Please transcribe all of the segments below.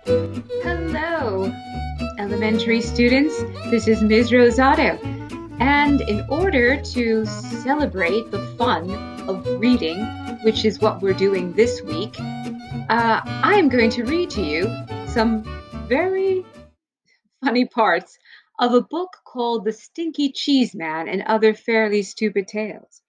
Hello, elementary students. This is Ms. Rosado. And in order to celebrate the fun of reading, which is what we're doing this week, I am going to read to you some very funny parts of a book called The Stinky Cheese Man and Other Fairly Stupid Tales.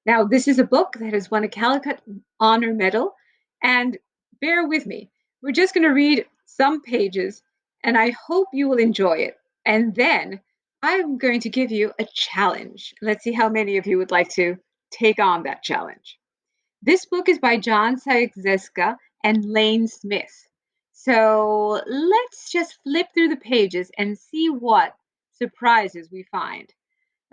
Now, this is a book that has won a Calicut Honor Medal, and bear with me. We're just going to read some pages, and I hope you will enjoy it. And then I'm going to give you a challenge. Let's see how many of you would like to take on that challenge. This book is by Jon Scieszka and Lane Smith. So let's just flip through the pages and see what surprises we find.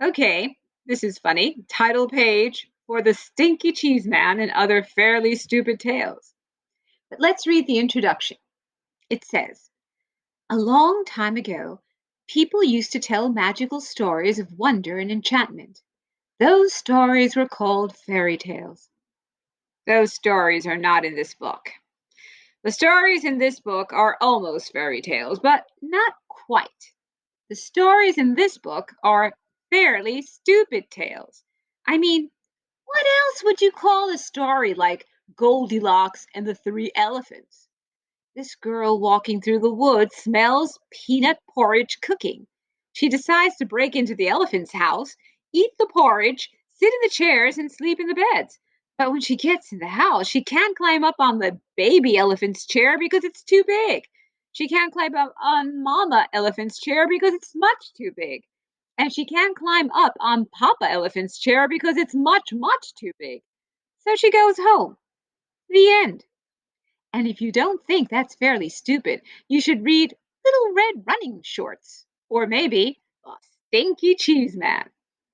Okay, this is funny. Title page for The Stinky Cheese Man and Other Fairly Stupid Tales. But let's read the introduction. It says, a long time ago, people used to tell magical stories of wonder and enchantment. Those stories were called fairy tales. Those stories are not in this book. The stories in this book are almost fairy tales, but not quite. The stories in this book are fairly stupid tales. I mean, what else would you call a story like Goldilocks and the Three Elephants? This girl walking through the woods smells peanut porridge cooking. She decides to break into the elephant's house, eat the porridge, sit in the chairs, and sleep in the beds. But when she gets in the house, she can't climb up on the baby elephant's chair because it's too big. She can't climb up on Mama Elephant's chair because it's much too big. And she can't climb up on Papa Elephant's chair because it's much, much too big. So she goes home. The end. And if you don't think that's fairly stupid, you should read Little Red Running Shorts, or maybe A Stinky Cheese Man.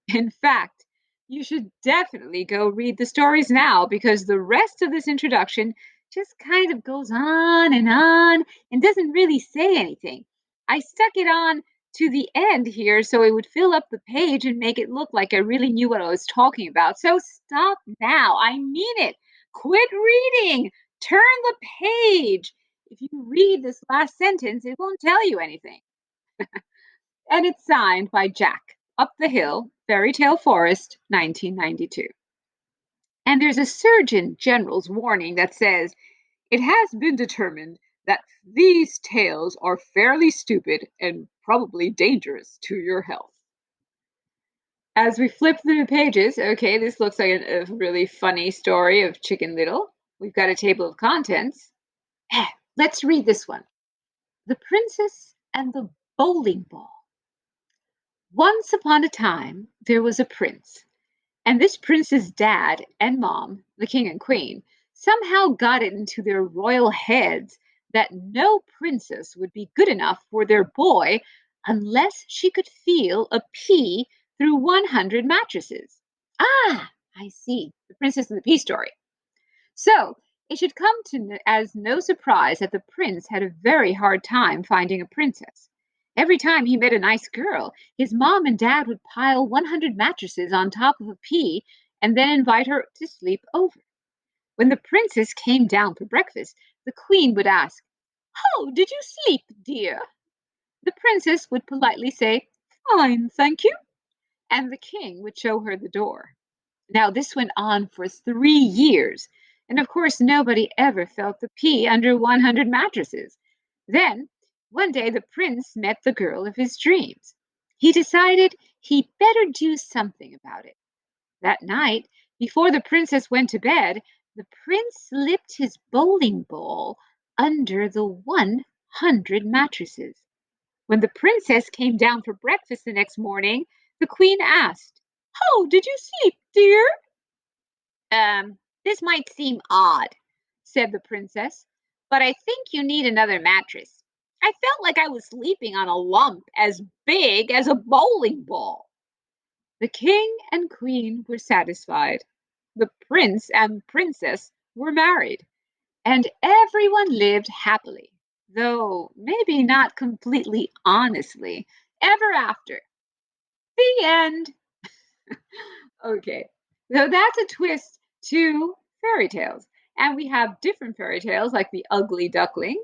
In fact, you should definitely go read the stories now because the rest of this introduction just kind of goes on and doesn't really say anything. I stuck it on to the end here so it would fill up the page and make it look like I really knew what I was talking about. So stop now. I mean it. Quit reading. Turn the page. If you read this last sentence, it won't tell you anything. And it's signed by Jack, Up the Hill, Fairy Tale Forest, 1992. And there's a Surgeon General's warning that says, it has been determined that these tales are fairly stupid and probably dangerous to your health. As we flip through the pages, okay, this looks like a really funny story of Chicken Little. We've got a table of contents. Let's read this one. The Princess and the Bowling Ball. Once upon a time, there was a prince, and this prince's dad and mom, the king and queen, somehow got it into their royal heads that no princess would be good enough for their boy unless she could feel a pea through 100 mattresses. Ah, I see. The Princess and the Pea story. So, it should come as no surprise that the prince had a very hard time finding a princess. Every time he met a nice girl, his mom and dad would pile 100 mattresses on top of a pea and then invite her to sleep over. When the princess came down for breakfast, the queen would ask, "How did you sleep, dear?" The princess would politely say, "Fine, thank you," and the king would show her the door. Now, this went on for 3 years, and of course, nobody ever felt the pea under 100 mattresses. Then, one day, the prince met the girl of his dreams. He decided he'd better do something about it. That night, before the princess went to bed, the prince slipped his bowling ball under the 100 mattresses. When the princess came down for breakfast the next morning, the queen asked, "How did you sleep, dear?" This might seem odd," said the princess, "but I think you need another mattress. I felt like I was sleeping on a lump as big as a bowling ball." The king and queen were satisfied. The prince and princess were married, and everyone lived happily, though maybe not completely honestly, ever after. The end. Okay, so that's a twist to fairy tales. And we have different fairy tales like The Ugly Duckling